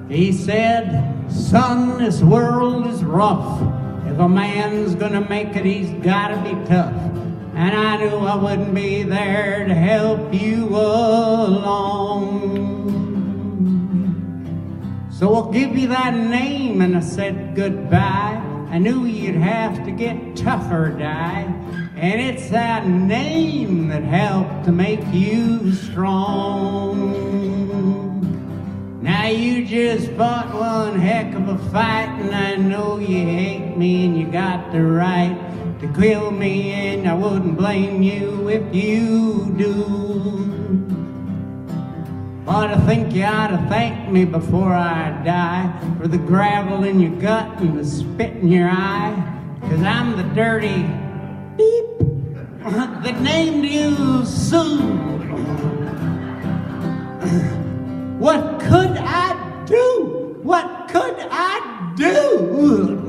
He said, son, this world is rough. If a man's gonna make it, he's gotta be tough. And I knew I wouldn't be there to help you along. So I'll give you that name, and I said goodbye. I knew you'd have to get tough or die. And it's that name that helped to make you strong. Now you just fought one heck of a fight, and I know you hate me and you got the right to kill me, and I wouldn't blame you if you do. But I think you ought to thank me before I die for the gravel in your gut and the spit in your eye, 'cause I'm the dirty beep that named you Sue. What could I do? What could I do?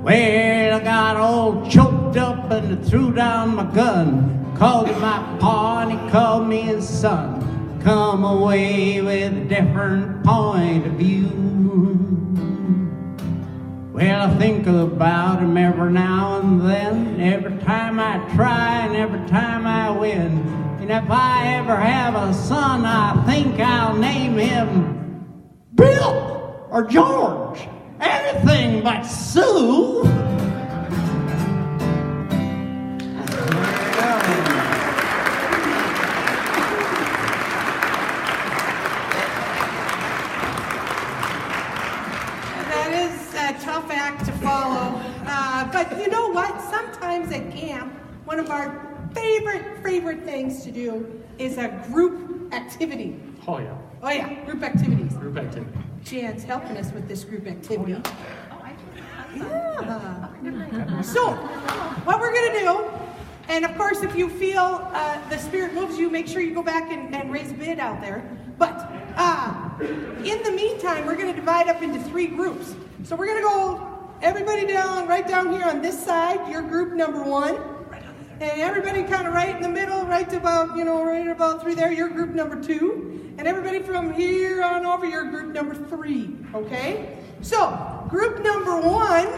Well, I got all choked up and threw down my gun. Called him my pa and he called me his son. Come away with a different point of view. Well, I think about him every now and then, every time I try and every time I win. And if I ever have a son, I think I'll name him Bill or George. Anything but Sue. That is a tough act to follow. But you know what? Sometimes at camp, one of our favorite things to do is a group activity. Oh yeah. Oh yeah, group activities. Group activity. Jan's helping us with this group activity. Yeah. So, what we're going to do, and of course if you feel the spirit moves you, make sure you go back and raise a bid out there. But in the meantime, we're going to divide up into 3 groups. So we're going to go everybody down, right down here on this side, your group number 1. And everybody kind of right in the middle, right about, right about 3 there, your group number 2. And everybody from here on over, your group number 3, okay? So, group number 1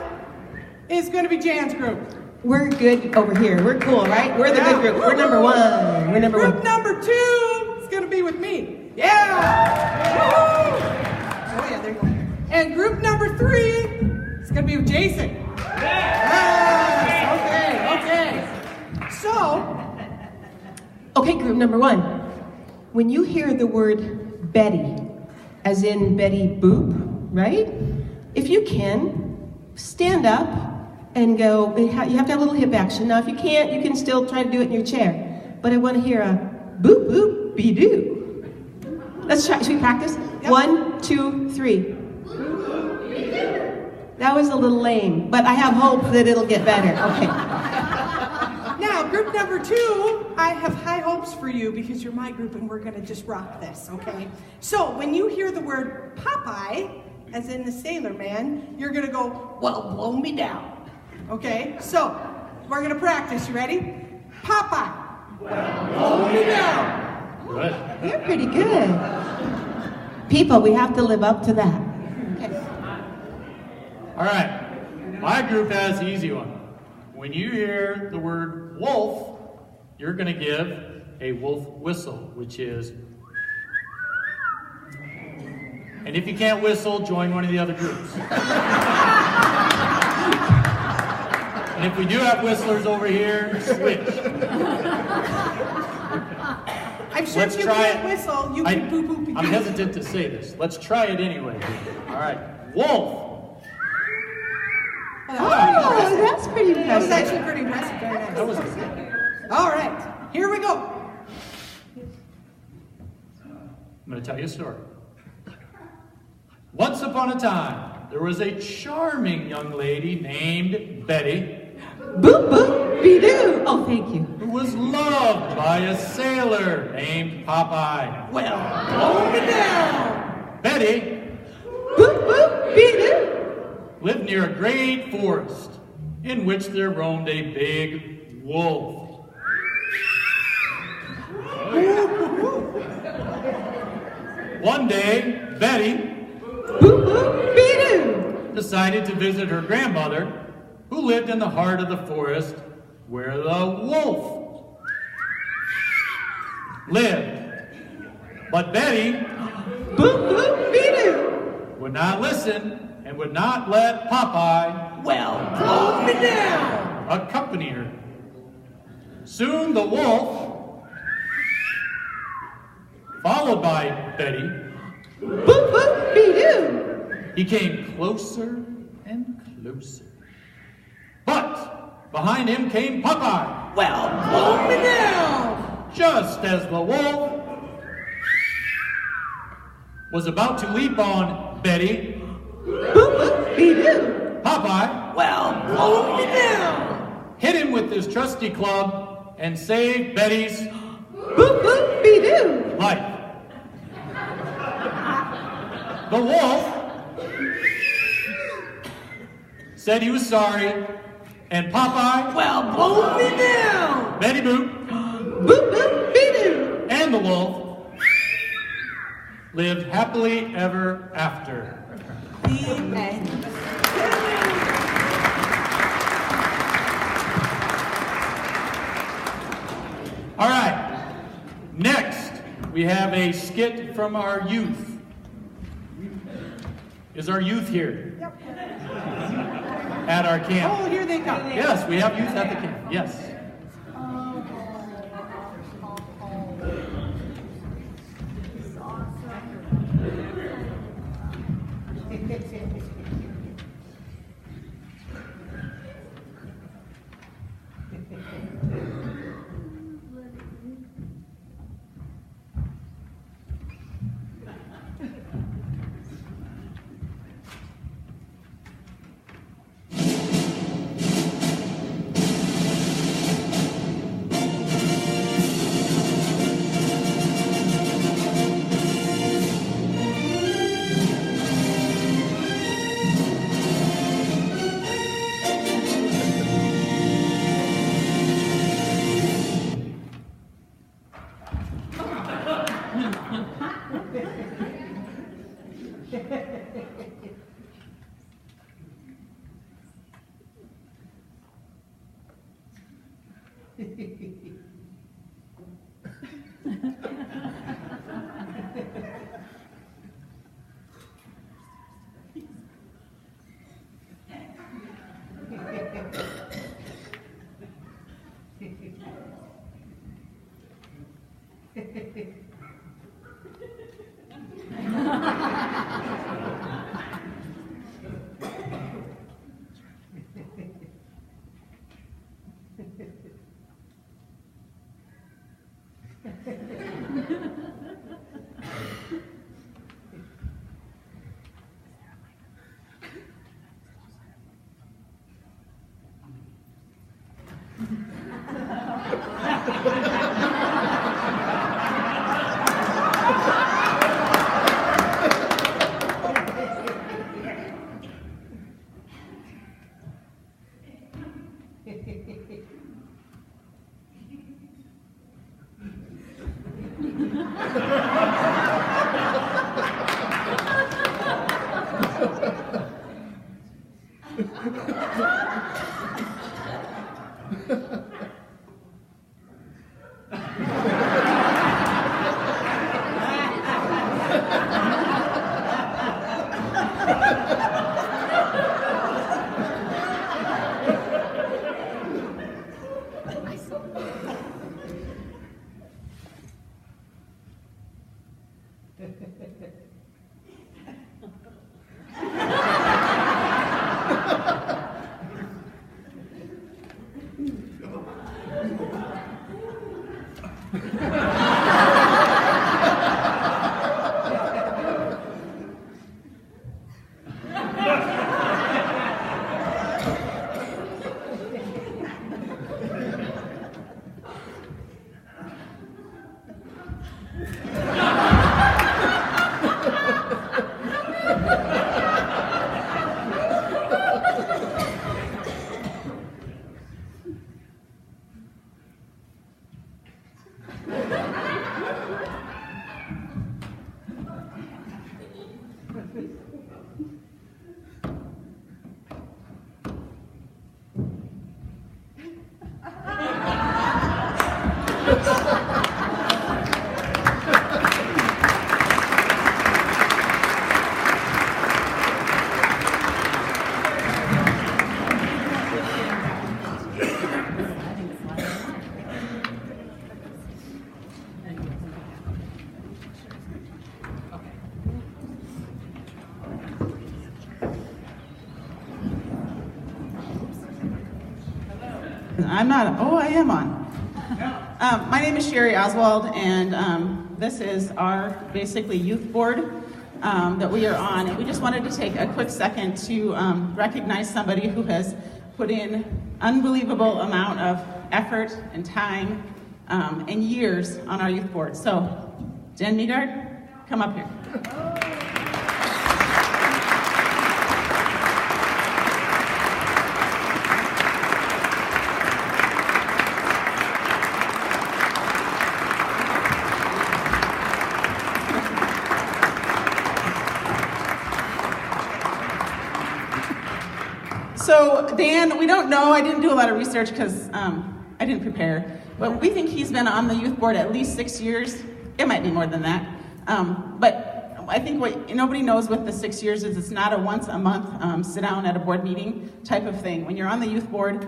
is going to be Jan's group. We're good over here. We're cool, right? We're the good group. We're number 1. We're number 1. Group number 2 is going to be with me. Yeah! Woo-hoo! Oh yeah, there you go. And group number 3 is going to be with Jason. Yes! Okay. So, okay, group number 1. When you hear the word Betty, as in Betty Boop, right? If you can, stand up and go, you have to have a little hip action. Now, if you can't, you can still try to do it in your chair. But I want to hear a boop, boop, be-doo. Let's try. Should we practice? Yep. 1, 2, 3. That was a little lame, but I have hope that it'll get better. Okay. Now, group number 2, I have high hopes for you because you're my group and we're going to just rock this, okay? So, when you hear the word Popeye, as in the Sailor Man, you're going to go, well, blow me down, okay? So, we're going to practice. You ready? Popeye, well, blow me down. Good. You're pretty good. People, we have to live up to that. Okay. All right. My group has the easy one. When you hear the word wolf, you're going to give a wolf whistle, which is... And if you can't whistle, join one of the other groups. And if we do have whistlers over here, switch. I'm sure if you can't whistle, you can boo-boo. I'm hesitant to say this. Let's try it anyway. All right. Wolf. Oh, that's pretty That was impressive. actually pretty impressive. Very nice. That was good. All right, here we go. I'm going to tell you a story. Once upon a time, there was a charming young lady named Betty Boop, boop, be-doo. Oh, thank you. who was loved by a sailor named Popeye. Well, blow me down. Betty Boop, boop, be-doo. lived near a great forest in which there roamed a big wolf. One day, Betty Boop-boop-be-doo. decided to visit her grandmother, who lived in the heart of the forest where the wolf lived. But Betty Boop-boop-be-doo. would not listen and would not let Popeye, Well, blow me down. accompany her. Soon the wolf, followed by Betty, Boop-boop-be-doo. he came closer and closer. But behind him came Popeye, Well, blow me down. just as the wolf was about to leap on Betty. Boop-boop-be-doo. Popeye Well, blow me down. hit him with his trusty club and saved Betty's Boop-boop-be-doo. life. The wolf said he was sorry, and Popeye, Well, blow me down. Betty Boop, Boop-boop-be-doo. and the wolf lived happily ever after. The end. All right, next we have a skit from our youth. Is our youth here? Yep. At our camp? Oh, here they come. Yes, we have youth at the camp, yes. I'm not, oh, I am on. My name is Sherry Oswald, and this is our basically youth board that we are on. And we just wanted to take a quick second to recognize somebody who has put in unbelievable amount of effort and time and years on our youth board. So, Jen Meagard, come up here. So Dan, we don't know, I didn't do a lot of research because I didn't prepare, but we think he's been on the youth board at least 6 years. It might be more than that. But I think what nobody knows with the 6 years is it's not a once a month sit down at a board meeting type of thing. When you're on the youth board,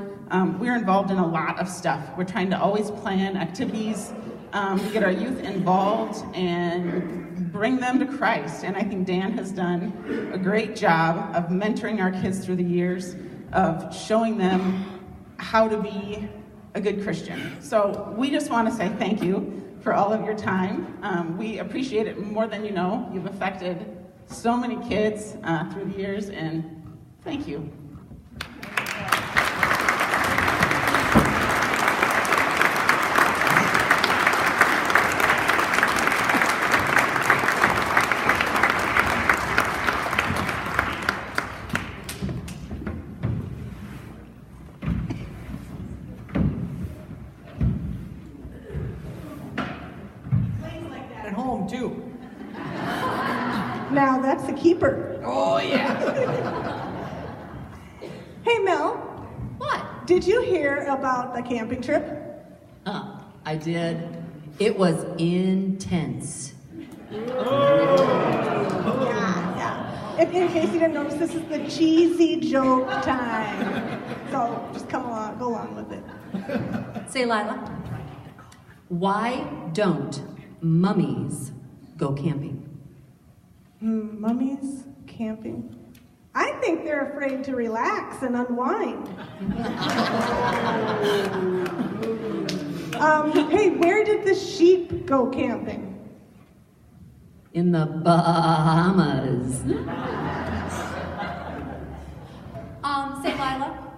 we're involved in a lot of stuff. We're trying to always plan activities to get our youth involved and bring them to Christ. And I think Dan has done a great job of mentoring our kids through the years, of showing them how to be a good Christian. So we just want to say thank you for all of your time. We appreciate it more than you know. You've affected so many kids through the years, and thank you. At home too. Now that's the keeper. Oh, yeah. Hey Mel, What? did you hear about the camping trip? I did. It was intense. Yeah. In case you didn't notice, this is the cheesy joke time. So just go along with it. Say, Lila, why don't mummies go camping? Mummies camping. I think they're afraid to relax and unwind. Hey, where did the sheep go camping? In the Bahamas. Say, Lila,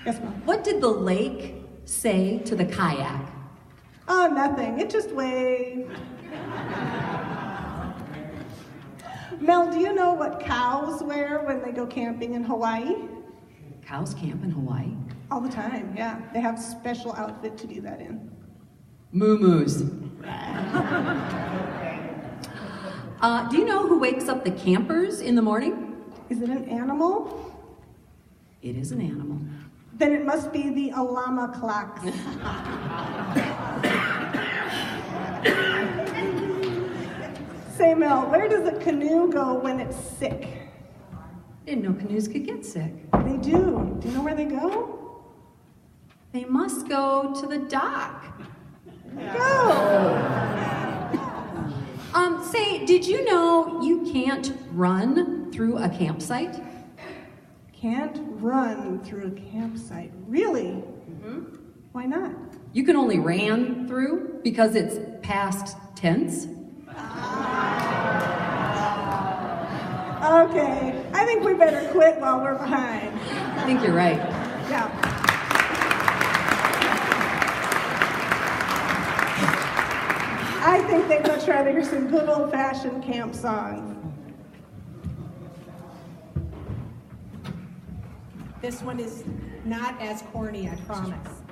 Yes, Mom. what did the lake say to the kayak? Oh, nothing. It just waved. Mel, do you know what cows wear when they go camping in Hawaii? Cows camp in Hawaii. All the time, yeah. They have special outfit to do that in. Moo-moos. Do you know who wakes up the campers in the morning? Is it an animal? It is an animal. Then it must be the Alama clocks. Say, Mel, where does a canoe go when it's sick? Didn't know canoes could get sick. They do. Do you know where they go? They must go to the dock. Go! Say, did you know you can't run through a campsite? Can't run through a campsite. Really? Why not? You can only ran through because it's past tense. Okay, I think we better quit while we're behind. I think you're right. Yeah. I think they'd much rather hear some good old-fashioned camp songs. This one is not as corny, I promise.